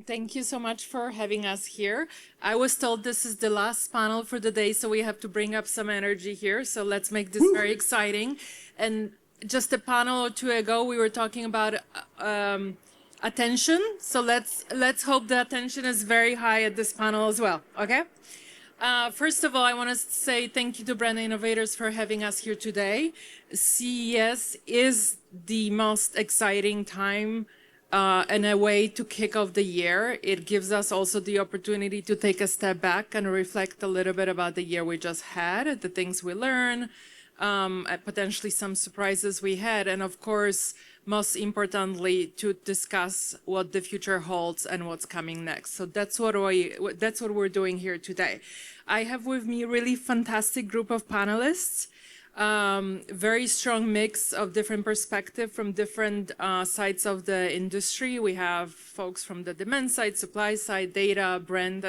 Thank you so much for having us here. I was told this is the last panel for the day, so we have to bring up some energy here. So let's make this very exciting. And just a panel or two ago, we were talking about attention. So let's hope the attention is very high at this panel as well. Okay. First of all, I want to say thank you to Brand Innovators for having us here today. CES is the most exciting time and a way to kick off the year. It gives us also the opportunity to take a step back and reflect a little bit about the year we just had, the things we learned, potentially some surprises we had, and of course, most importantly, to discuss what the future holds and what's coming next. So that's what we're doing here today. I have with me a really fantastic group of panelists. Very strong mix of different perspectives from different sides of the industry. We have folks from the demand side, supply side, data, brand.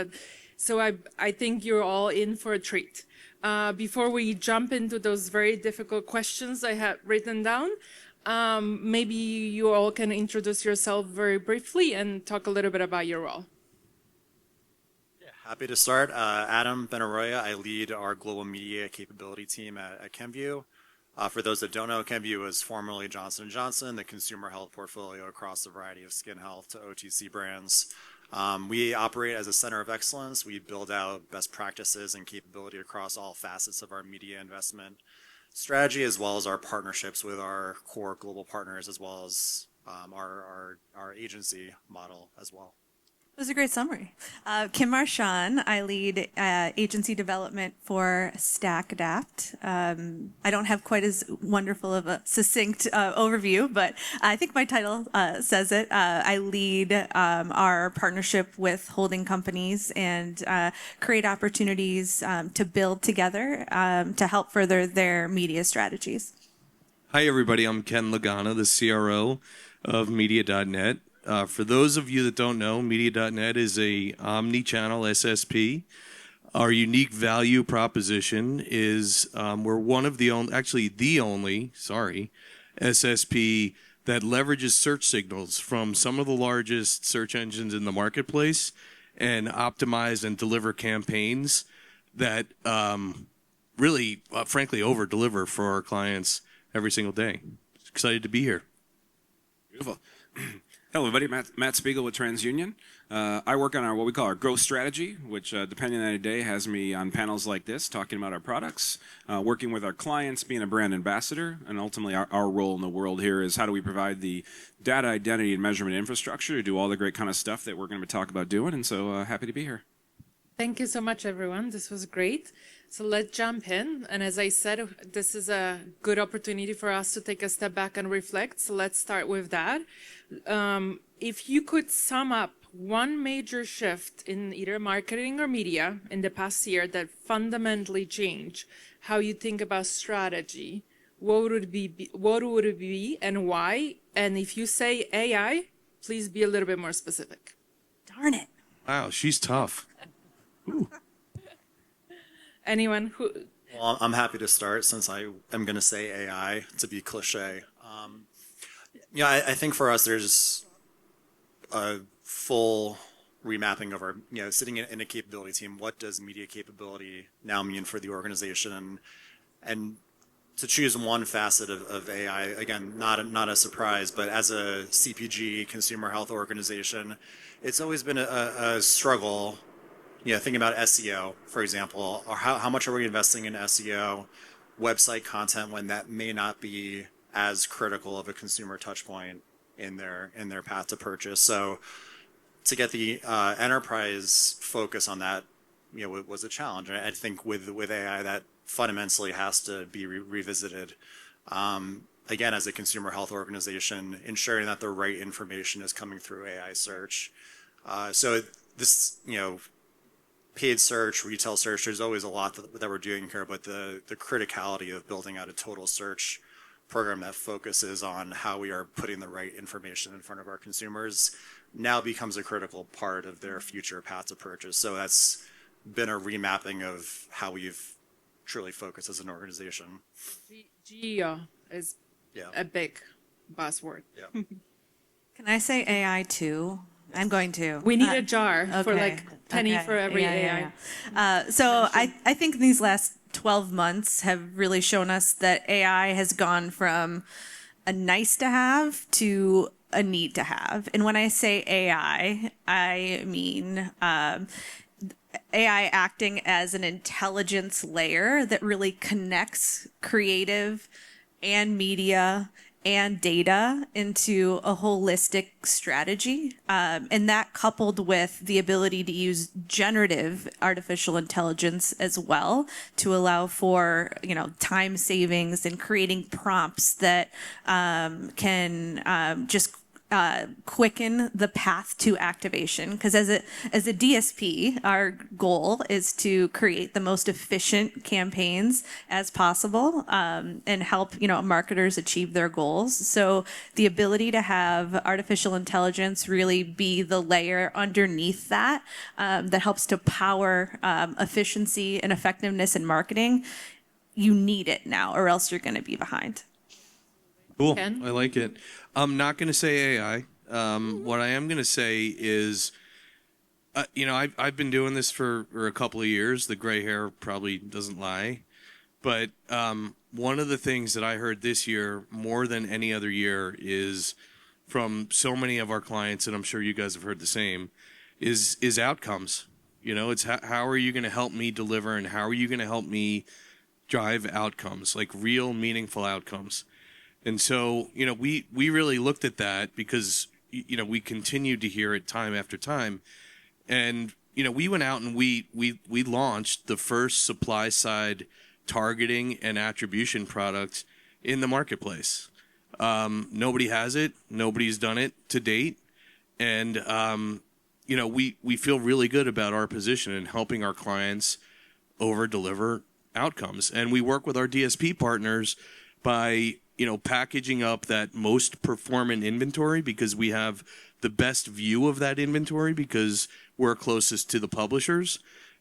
So I think you're all in for a treat. Before we jump into those very difficult questions I have written down, maybe you all can introduce yourself very briefly and talk a little bit about your role. Happy to start. Adam Benaroya, I lead our global media capability team at Kenvue. For those that don't know, Kenvue was formerly Johnson & Johnson, the consumer health portfolio across a variety of skin health to OTC brands. We operate as a center of excellence. We build out best practices and capability across all facets of our media investment strategy, as well as our partnerships with our core global partners, as well as our agency model as well. That was a great summary. Kim Marchan, I lead agency development for StackAdapt. I don't have quite as wonderful of a succinct overview, but I think my title says it. I lead our partnership with holding companies and create opportunities to build together to help further their media strategies. Hi, everybody. I'm Ken Lagana, the CRO of Media.net. For those of you that don't know, Media.net is a omni-channel SSP. Our unique value proposition is we're one of the only, actually the only, SSP that leverages search signals from some of the largest search engines in the marketplace and optimize and deliver campaigns that really, frankly, over-deliver for our clients every single day. Excited to be here. Beautiful. Hello, everybody. Matt Spiegel with TransUnion. I work on what we call our growth strategy, which, depending on the day, has me on panels like this, talking about our products, working with our clients, being a brand ambassador, and ultimately our role in the world here is how do we provide the data identity and measurement infrastructure to do all the great kind of stuff that we're going to talk about doing, and so happy to be here. Thank you so much, everyone. This was great. So let's jump in. And as I said, this is a good opportunity for us to take a step back and reflect. So let's start with that. If you could sum up one major shift in either marketing or media in the past year that fundamentally changed how you think about strategy, what would it be and why? And if you say AI, please be a little bit more specific. Darn it. Wow, she's tough. Ooh. Anyone who? Well, I'm happy to start since I am going to say AI to be cliche. I think for us, there's a full remapping of our, sitting in a capability team. What does media capability now mean for the organization? And to choose one facet of AI, again, not a surprise, but as a CPG, consumer health organization, it's always been a struggle. Thinking about SEO, for example, or how much are we investing in SEO, website content when that may not be as critical of a consumer touch point in their path to purchase. So to get the enterprise focus on that, was a challenge. I think with AI, that fundamentally has to be revisited. Again, as a consumer health organization, ensuring that the right information is coming through AI search. So this, paid search, retail search, there's always a lot that we're doing here, but the criticality of building out a total search program that focuses on how we are putting the right information in front of our consumers now becomes a critical part of their future path to purchase. So that's been a remapping of how we've truly focused as an organization. GEO is a big buzzword. Yeah. Can I say AI too? I'm going to. We need a jar for like penny for every AI. So I think these last 12 months have really shown us that AI has gone from a nice to have to a need to have. And when I say AI, I mean AI acting as an intelligence layer that really connects creative and media and data into a holistic strategy. And that coupled with the ability to use generative artificial intelligence as well to allow for, time savings and creating prompts that can just quicken the path to activation. Because as a DSP, our goal is to create the most efficient campaigns as possible and help marketers achieve their goals. So the ability to have artificial intelligence really be the layer underneath that that helps to power efficiency and effectiveness in marketing, you need it now, or else you're going to be behind. Cool. Ken? I like it. I'm not going to say AI. What I am going to say is, I've been doing this for a couple of years. The gray hair probably doesn't lie. But one of the things that I heard this year more than any other year is from so many of our clients, and I'm sure you guys have heard the same, is outcomes. It's how are you going to help me deliver, and how are you going to help me drive outcomes, like real meaningful outcomes. And so, we really looked at that because, we continued to hear it time after time. And, we went out and we launched the first supply side targeting and attribution product in the marketplace. Nobody has it. Nobody's done it to date. And, we feel really good about our position in helping our clients over deliver outcomes. And we work with our DSP partners by packaging up that most performant inventory because we have the best view of that inventory because we're closest to the publishers.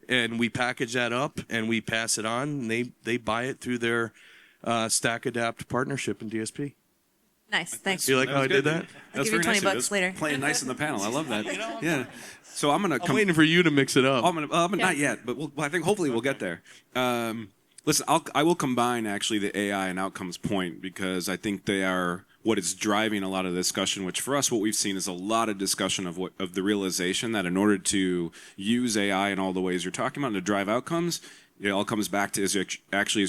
And we package that up and we pass it on. And they buy it through their StackAdapt partnership in DSP. Nice, thanks. You like how I did that? I'll give you $20 It was later. Playing nice in the panel. I love that. Yeah. So I'm gonna. I'm waiting for you to mix it up. Not yet, but I think hopefully we'll get there. Listen, I will combine actually the AI and outcomes point because I think they are what is driving a lot of the discussion. Which for us, what we've seen is a lot of discussion of the realization that in order to use AI in all the ways you're talking about and to drive outcomes, it all comes back to is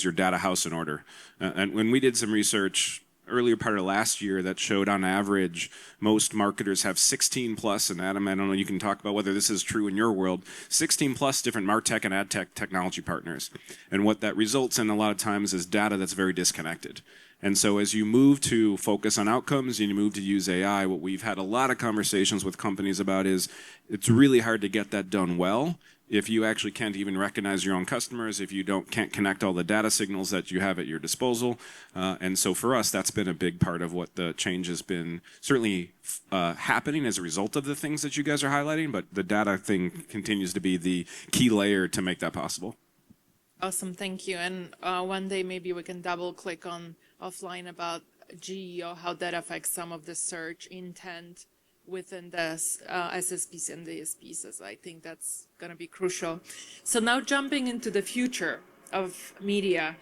your data house in order. And when we did some research earlier part of last year that showed on average most marketers have 16 plus, and Adam, I don't know, you can talk about whether this is true in your world, 16 plus different MarTech and AdTech technology partners. And what that results in a lot of times is data that's very disconnected. And so as you move to focus on outcomes and you move to use AI, what we've had a lot of conversations with companies about is it's really hard to get that done well if you actually can't even recognize your own customers, if you can't connect all the data signals that you have at your disposal. And so for us, that's been a big part of what the change has been certainly happening as a result of the things that you guys are highlighting, but the data thing continues to be the key layer to make that possible. Awesome, thank you. And one day maybe we can double click on offline about GEO, how that affects some of the search intent within the SSPs and DSPs, as I think that's going to be crucial. So now jumping into the future of media,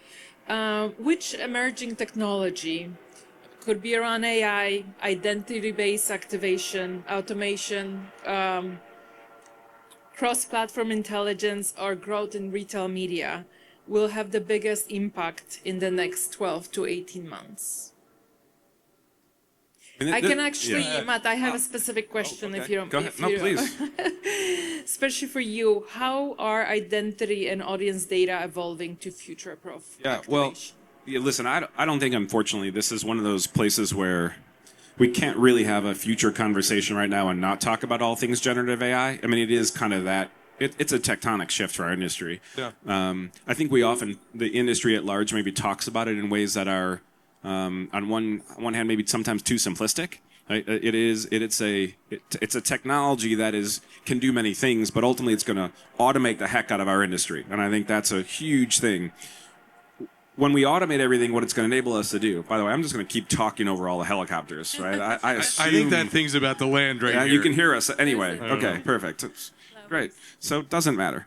which emerging technology could be around AI, identity-based activation, automation, cross-platform intelligence, or growth in retail media will have the biggest impact in the next 12 to 18 months? I can actually, Matt, I have a specific question if you don't. Go ahead. No, please. Especially for you, how are identity and audience data evolving to future-proof activation? Listen, I don't think, unfortunately, this is one of those places where we can't really have a future conversation right now and not talk about all things generative AI. I mean, it is kind of that. It's a tectonic shift for our industry. Yeah. I think the industry at large maybe talks about it in ways that are, on one hand, maybe sometimes too simplistic. Right? It's a technology that can do many things, but ultimately it's going to automate the heck out of our industry, and I think that's a huge thing. when we automate everything, what it's going to enable us to do. By the way, I'm just going to keep talking over all the helicopters, right? I assume, I think that thing's about to land right yeah, here. you can hear us anyway. don't Okay, know. perfect. Great. So it doesn't matter.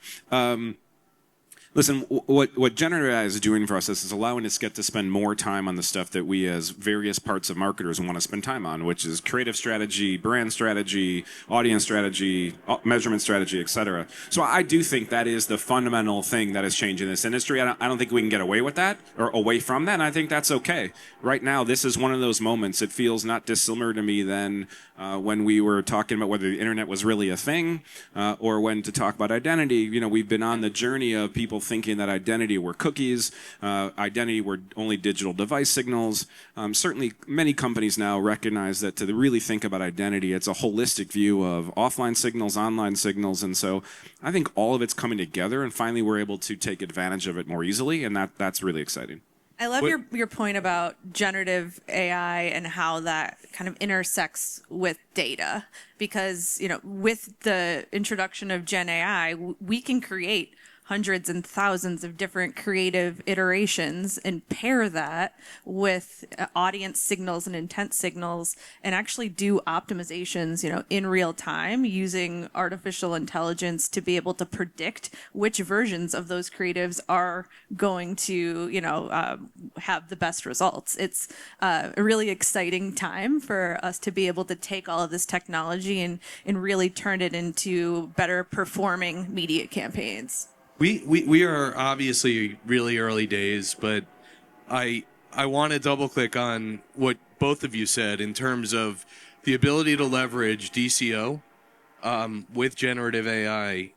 Listen, what generative AI is doing for us is allowing us to get to spend more time on the stuff that we as various parts of marketers want to spend time on, which is creative strategy, brand strategy, audience strategy, measurement strategy, et cetera. So I do think that is the fundamental thing that is changing this industry. I don't think we can get away with that or away from that, and I think that's okay. Right now, this is one of those moments. It feels not dissimilar to me than when we were talking about whether the internet was really a thing or when to talk about identity. You know, we've been on the journey of people thinking that identity were cookies, identity were only digital device signals. Certainly, many companies now recognize that to really think about identity, it's a holistic view of offline signals, online signals, and so I think all of it's coming together, and finally we're able to take advantage of it more easily, and that's really exciting. I love your point about generative AI and how that kind of intersects with data, because, you know, with the introduction of Gen AI, we can create hundreds and thousands of different creative iterations and pair that with audience signals and intent signals and actually do optimizations, you know, in real time using artificial intelligence to be able to predict which versions of those creatives are going to, you know, have the best results. It's a really exciting time for us to be able to take all of this technology and really turn it into better performing media campaigns. We are obviously really early days, but I want to double click on what both of you said in terms of the ability to leverage DCO with generative AI.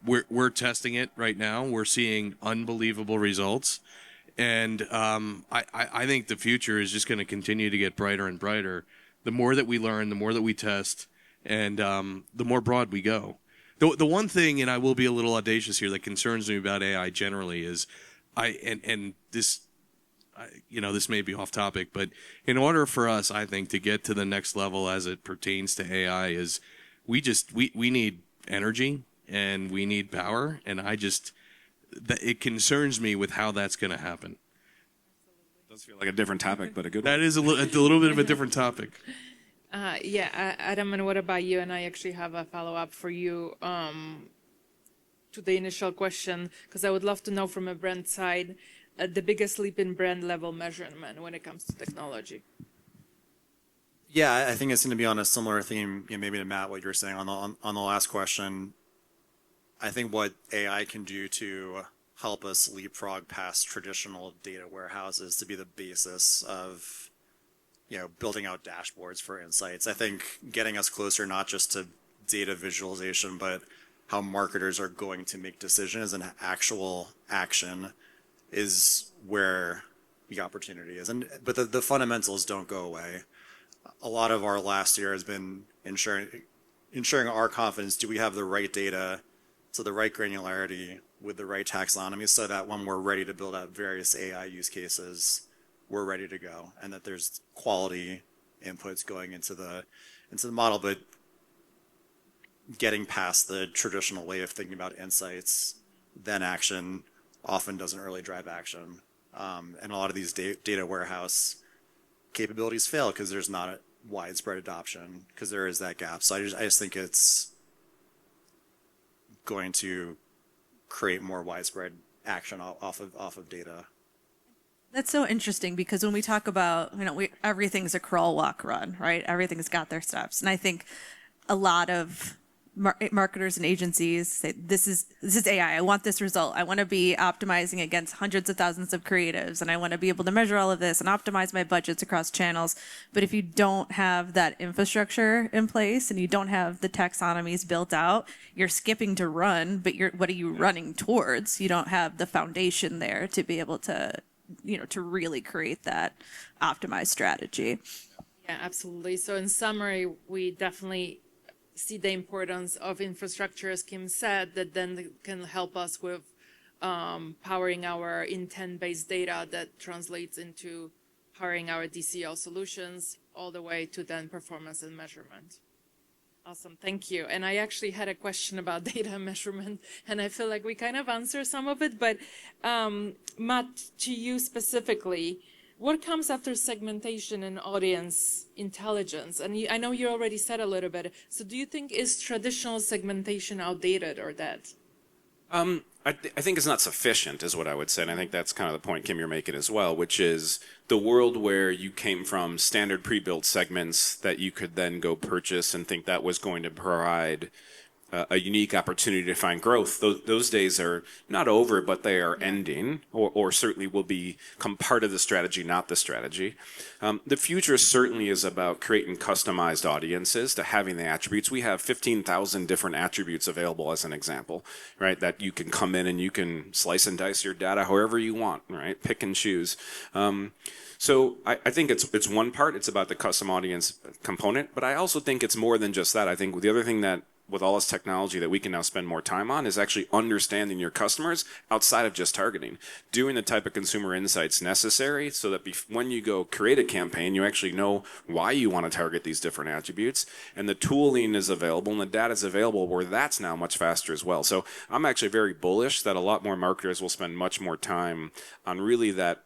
We're testing it right now. We're seeing unbelievable results, and I think the future is just going to continue to get brighter and brighter. The more that we learn, the more that we test, and the more broad we go. The one thing, and I will be a little audacious here, that concerns me about AI generally is, this may be off topic, but in order for us, I think, to get to the next level as it pertains to AI, is we need energy and we need power, and it concerns me with how that's going to happen. Does feel like a different topic, but a good one. That is a little bit of a different topic. Adam, and what about you? And I actually have a follow-up for you to the initial question, because I would love to know from a brand side the biggest leap in brand level measurement when it comes to technology. Yeah, I think it's going to be on a similar theme, maybe to Matt, what you were saying on the last question. I think what AI can do to help us leapfrog past traditional data warehouses to be the basis of building out dashboards for insights. I think getting us closer not just to data visualization, but how marketers are going to make decisions and actual action is where the opportunity is. But the fundamentals don't go away. A lot of our last year has been ensuring our confidence. Do we have the right data to the right granularity with the right taxonomy so that when we're ready to build out various AI use cases, we're ready to go, and that there's quality inputs going into the model, but getting past the traditional way of thinking about insights, then action often doesn't really drive action. And a lot of these data warehouse capabilities fail because there's not a widespread adoption, because there is that gap. So I just think it's going to create more widespread action off of data. That's so interesting, because when we talk about, everything's a crawl, walk, run, right? Everything's got their steps. And I think a lot of marketers and agencies say, this is AI. I want this result. I want to be optimizing against hundreds of thousands of creatives, and I want to be able to measure all of this and optimize my budgets across channels. But if you don't have that infrastructure in place and you don't have the taxonomies built out, you're skipping to run, but what are you running towards? You don't have the foundation there to be able to to really create that optimized strategy. Yeah, absolutely. So in summary, we definitely see the importance of infrastructure, as Kim said, that then can help us with powering our intent-based data that translates into powering our DCO solutions all the way to then performance and measurement. Awesome, thank you. And I actually had a question about data measurement, and I feel like we kind of answered some of it, but Matt, to you specifically, what comes after segmentation and audience intelligence? And I know you already said a little bit, so do you think is traditional segmentation outdated or dead? I think it's not sufficient, is what I would say, and I think that's kind of the point, Kim, you're making as well, which is the world where you came from standard pre-built segments that you could then go purchase and think that was going to provide a unique opportunity to find growth. Those days are not over, but they are ending, or certainly will become part of the strategy, not the strategy. The future certainly is about creating customized audiences to having the attributes. We have 15,000 different attributes available as an example, right? That you can come in and you can slice and dice your data however you want, right? Pick and choose. So I think it's one part. It's about the custom audience component, but I also think it's more than just that. I think the other thing that with all this technology that we can now spend more time on is actually understanding your customers outside of just targeting, doing the type of consumer insights necessary so that when you go create a campaign, you actually know why you want to target these different attributes, and the tooling is available and the data is available where that's now much faster as well. So I'm actually very bullish that a lot more marketers will spend much more time on really that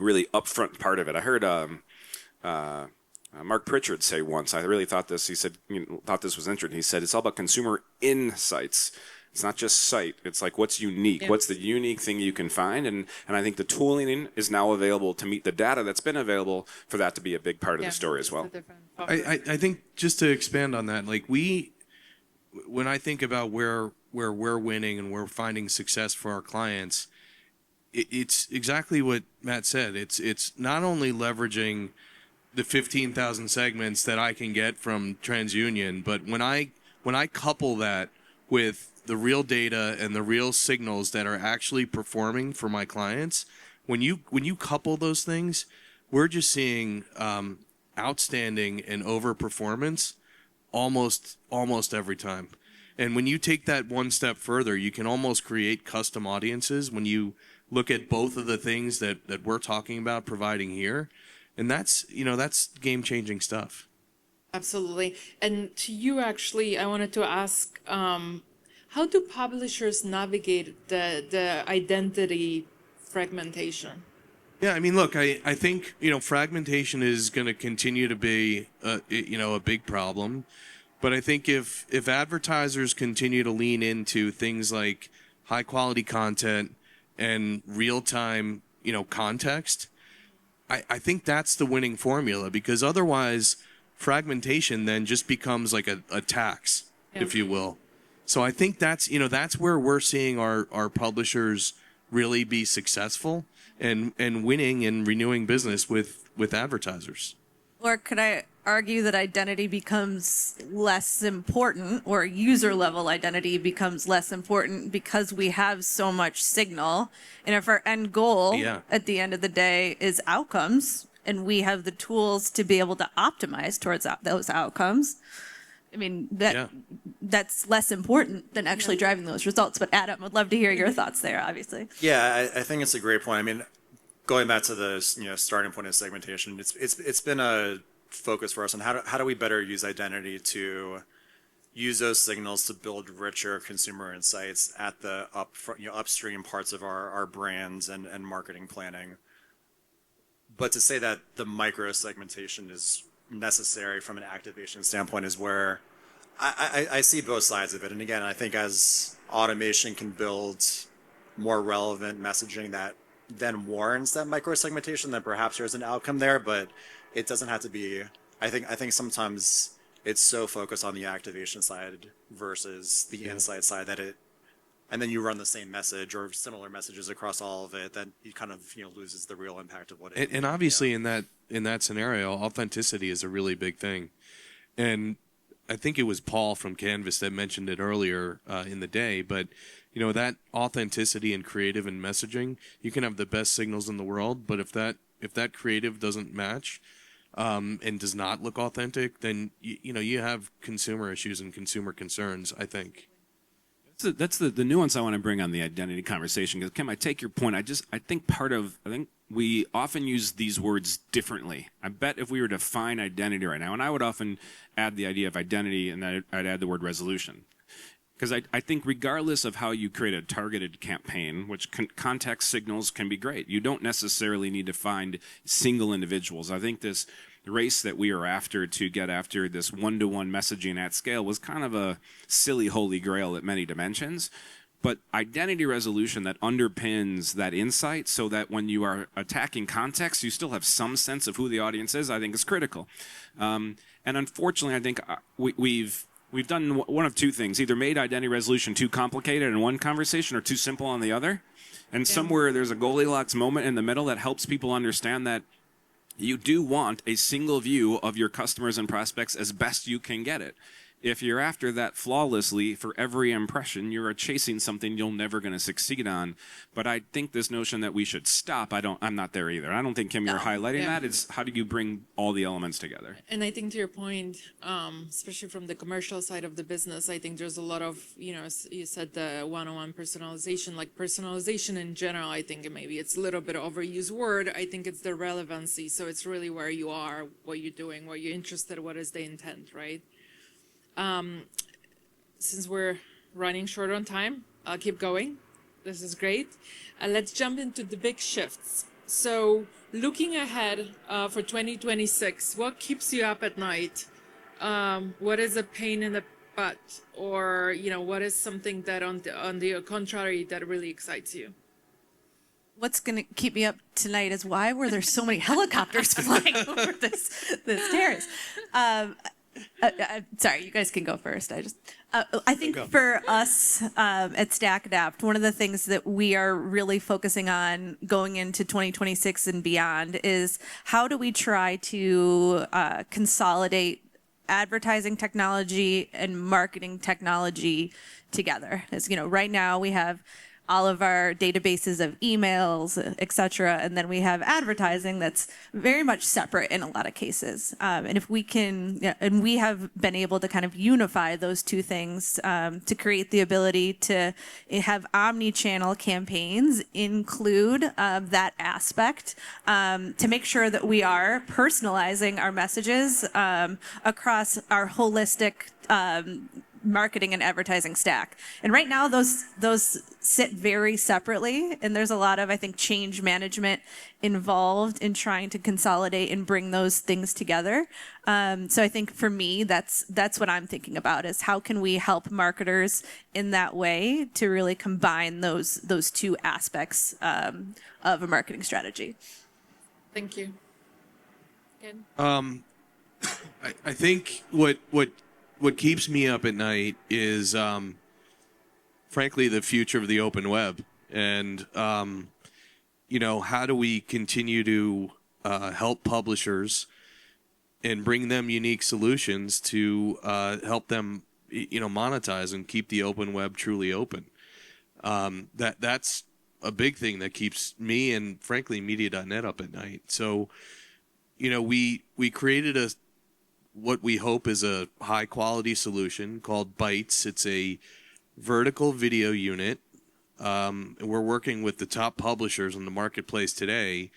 really upfront part of it. I heard Mark Pritchard say once, I really thought this, he said, thought this was interesting. He said, it's all about consumer insights. It's not just sight. It's like, what's unique? What's the unique thing you can find? And I think the tooling is now available to meet the data that's been available for that to be a big part of the story as well. I think just to expand on that, like when I think about where we're winning and we're finding success for our clients, it's exactly what Matt said. It's not only leveraging the 15,000 segments that I can get from TransUnion, but when I couple that with the real data and the real signals that are actually performing for my clients, when you couple those things, we're just seeing outstanding and overperformance almost every time. And when you take that one step further, you can almost create custom audiences when you look at both of the things that we're talking about providing here. And that's game-changing stuff. Absolutely. And to you, actually, I wanted to ask, how do publishers navigate the identity fragmentation? Yeah, I mean, look, I think, fragmentation is going to continue to be, a big problem. But I think if advertisers continue to lean into things like high-quality content and real-time, context, I think that's the winning formula, because otherwise fragmentation then just becomes like a tax, if you will. So I think that's where we're seeing our publishers really be successful and winning and renewing business with advertisers. Or could I argue that identity becomes less important, or user level identity becomes less important because we have so much signal? And if our end goal at the end of the day is outcomes, and we have the tools to be able to optimize towards those outcomes, I mean, that's less important than actually driving those results. But Adam, would love to hear your thoughts there, obviously. Yeah, I think it's a great point. I mean, going back to the starting point of segmentation, it's been a focus for us on how do we better use identity to use those signals to build richer consumer insights at the upstream parts of our brands and marketing planning. But to say that the micro segmentation is necessary from an activation standpoint is where I see both sides of it. And again, I think as automation can build more relevant messaging that then warrants that micro segmentation, then perhaps there's an outcome there, but it doesn't have to be. I think sometimes it's so focused on the activation side versus the insight side and then you run the same message or similar messages across all of it, that you kind of loses the real impact of what it. And obviously in that scenario, authenticity is a really big thing. And I think it was Paul from Canvas that mentioned it earlier in the day, but that authenticity and creative and messaging, you can have the best signals in the world, but if that creative doesn't match and does not look authentic, then you have consumer issues and consumer concerns, I think. That's the nuance I want to bring on the identity conversation, because Kim, I take your point. I think we often use these words differently. I bet if we were to define identity right now, and I would often add the idea of identity, and I'd add the word resolution. Because I think regardless of how you create a targeted campaign, which context signals can be great, you don't necessarily need to find single individuals. I think this race that we are after to get after this one-to-one messaging at scale was kind of a silly holy grail at many dimensions. But identity resolution that underpins that insight so that when you are attacking context, you still have some sense of who the audience is, I think is critical. And unfortunately, I think we've done one of two things, either made identity resolution too complicated in one conversation or too simple on the other. And somewhere there's a Goldilocks moment in the middle that helps people understand that you do want a single view of your customers and prospects as best you can get it. If you're after that flawlessly for every impression, you're chasing something you're never going to succeed on. But I think this notion that we should stop, I'm not there either. I don't think, Kim, you're highlighting that. It's how do you bring all the elements together? And I think to your point, especially from the commercial side of the business, I think there's a lot of, you said the one-on-one personalization, like personalization in general, I think maybe it's a little bit overused word. I think it's the relevancy. So it's really where you are, what you're doing, what you're interested, what is the intent, right? Since we're running short on time, I'll keep going. This is great. Let's jump into the big shifts. So looking ahead for 2026, what keeps you up at night? What is a pain in the butt? Or, what is something that on the contrary that really excites you? What's going to keep me up tonight is why were there so many helicopters flying over this terrace? Sorry, you guys can go first. I think for us at StackAdapt, one of the things that we are really focusing on going into 2026 and beyond is how do we try to consolidate advertising technology and marketing technology together. As right now we have all of our databases of emails, et cetera, and then we have advertising that's very much separate in a lot of cases. And if we can, and we have been able to kind of unify those two things to create the ability to have omni-channel campaigns include that aspect to make sure that we are personalizing our messages across our holistic marketing and advertising stack. And right now those sit very separately, and there's a lot of, I think, change management involved in trying to consolidate and bring those things together. So I think for me, that's what I'm thinking about is how can we help marketers in that way to really combine those two aspects of a marketing strategy. Thank you. Ken? I think what keeps me up at night is, frankly, the future of the open web. And, how do we continue to help publishers and bring them unique solutions to help them, monetize and keep the open web truly open? That's a big thing that keeps me and, frankly, Media.net up at night. So, we created what we hope is a high quality solution called Bytes. It's a vertical video unit. We're working with the top publishers in the marketplace today.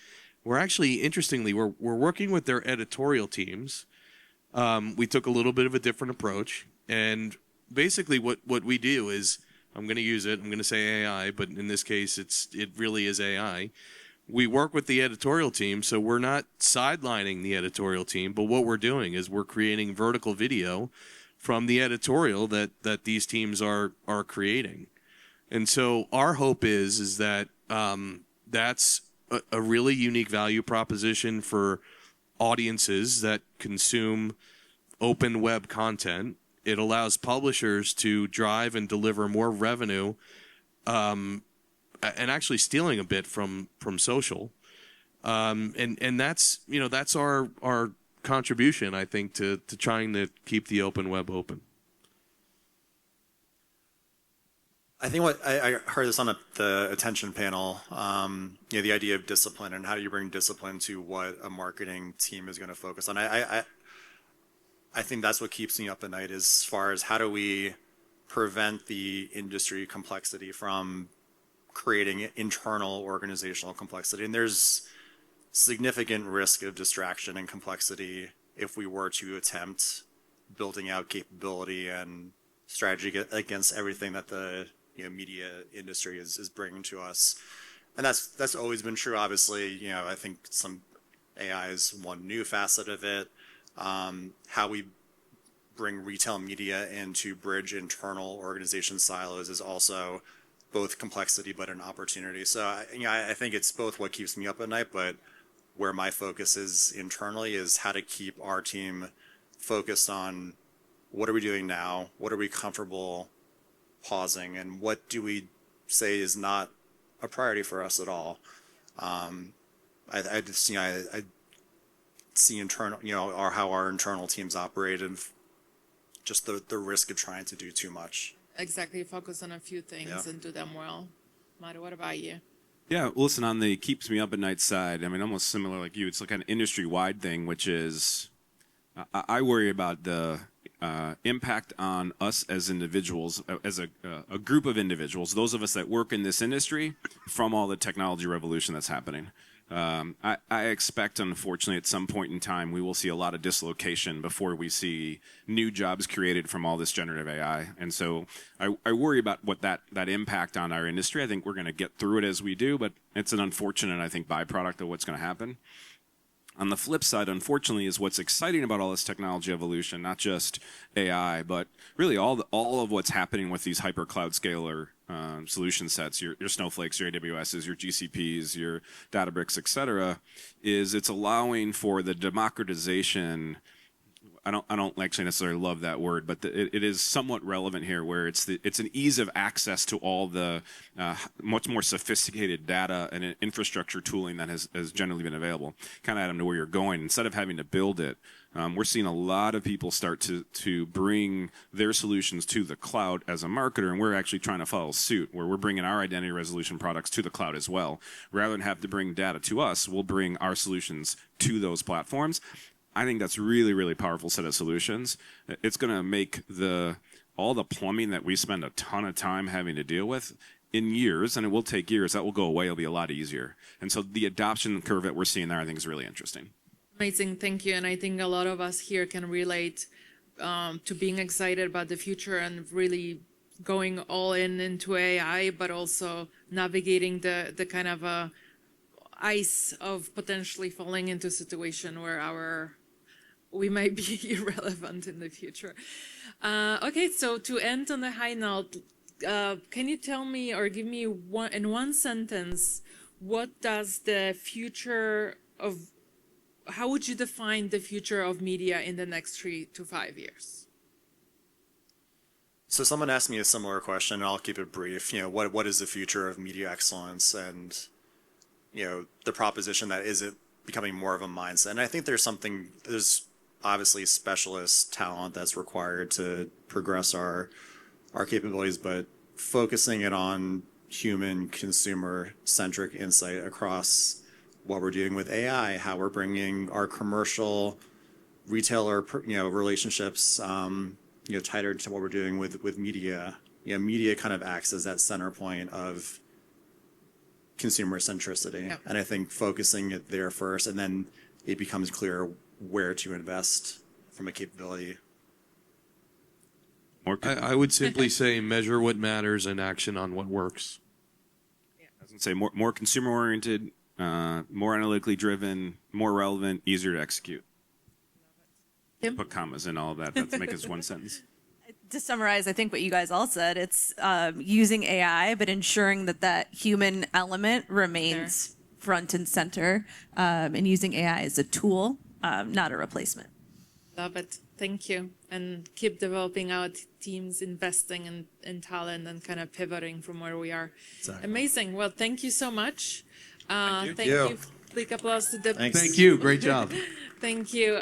We're actually, interestingly, we're working with their editorial teams. We took a little bit of a different approach, and basically what we do is, I'm going to use it, I'm going to say AI, but in this case it really is AI. We work with the editorial team, so we're not sidelining the editorial team, but what we're doing is we're creating vertical video from the editorial that these teams are creating. And so our hope is that that's a really unique value proposition for audiences that consume open web content. It allows publishers to drive and deliver more revenue, and actually stealing a bit from social, and that's our contribution, I think, to trying to keep the open web open. I think what I heard this on the attention panel, the idea of discipline and how do you bring discipline to what a marketing team is going to focus on. I think that's what keeps me up at night as far as how do we prevent the industry complexity from creating internal organizational complexity. And there's significant risk of distraction and complexity if we were to attempt building out capability and strategy against everything that the media industry is bringing to us. And that's always been true. Obviously, I think some AI is one new facet of it. How we bring retail media in to bridge internal organization silos is also both complexity but an opportunity. So I think it's both what keeps me up at night, but where my focus is internally is how to keep our team focused on what are we doing now, what are we comfortable pausing, and what do we say is not a priority for us at all. I see internal, or how our internal teams operate, and just the risk of trying to do too much. Exactly. Focus on a few things and do them well. Mario, what about you? Yeah, listen, on the keeps me up at night side, I mean, almost similar like you, it's like an industry-wide thing, which is I worry about the impact on us as individuals, as a group of individuals, those of us that work in this industry, from all the technology revolution that's happening. I expect, unfortunately, at some point in time, we will see a lot of dislocation before we see new jobs created from all this generative AI. And so I worry about what that impact on our industry. I think we're going to get through it as we do, but it's an unfortunate, I think, byproduct of what's going to happen. On the flip side, unfortunately, is what's exciting about all this technology evolution, not just AI, but really all of what's happening with these hyper cloud scalar solution sets, your Snowflakes, your AWSs, your GCPs, your Databricks, et cetera, is it's allowing for the democratization. I don't actually necessarily love that word, but it is somewhat relevant here, where it's an ease of access to all the much more sophisticated data and infrastructure tooling that has generally been available. Kind of, Adam, to where you're going. Instead of having to build it, we're seeing a lot of people start to bring their solutions to the cloud as a marketer, and we're actually trying to follow suit, where we're bringing our identity resolution products to the cloud as well. Rather than have to bring data to us, we'll bring our solutions to those platforms. I think that's really, really powerful set of solutions. It's going to make all the plumbing that we spend a ton of time having to deal with in years, and it will take years, that will go away. It'll be a lot easier. And so the adoption curve that we're seeing there, I think, is really interesting. Amazing, thank you. And I think a lot of us here can relate to being excited about the future and really going all into AI, but also navigating the kind of ice of potentially falling into a situation where we might be irrelevant in the future. Okay, so to end on a high note, can you tell me or give me in one sentence, how would you define the future of media in the next 3 to 5 years? So someone asked me a similar question, and I'll keep it brief. What is the future of media excellence, and the proposition that is it becoming more of a mindset? And I think there's obviously specialist talent that's required to progress our capabilities, but focusing it on human consumer-centric insight across what we're doing with AI, how we're bringing our commercial retailer relationships tighter to what we're doing with media. Media kind of acts as that center point of consumer centricity. Yep. And I think focusing it there first, and then it becomes clear where to invest from a capability. I would simply say measure what matters and action on what works. I was going to say more consumer oriented, more analytically driven, more relevant, easier to execute. Tim? Put commas in all of that. That's make this one sentence. To summarize, I think what you guys all said, it's using AI, but ensuring that human element remains front and center, and using AI as a tool, not a replacement. Love it. Thank you. And keep developing our teams, investing in talent and kind of pivoting from where we are. Exactly. Amazing. Well, thank you so much. Thank you. Thank you. Big applause to the... Thank you. Great job. Thank you.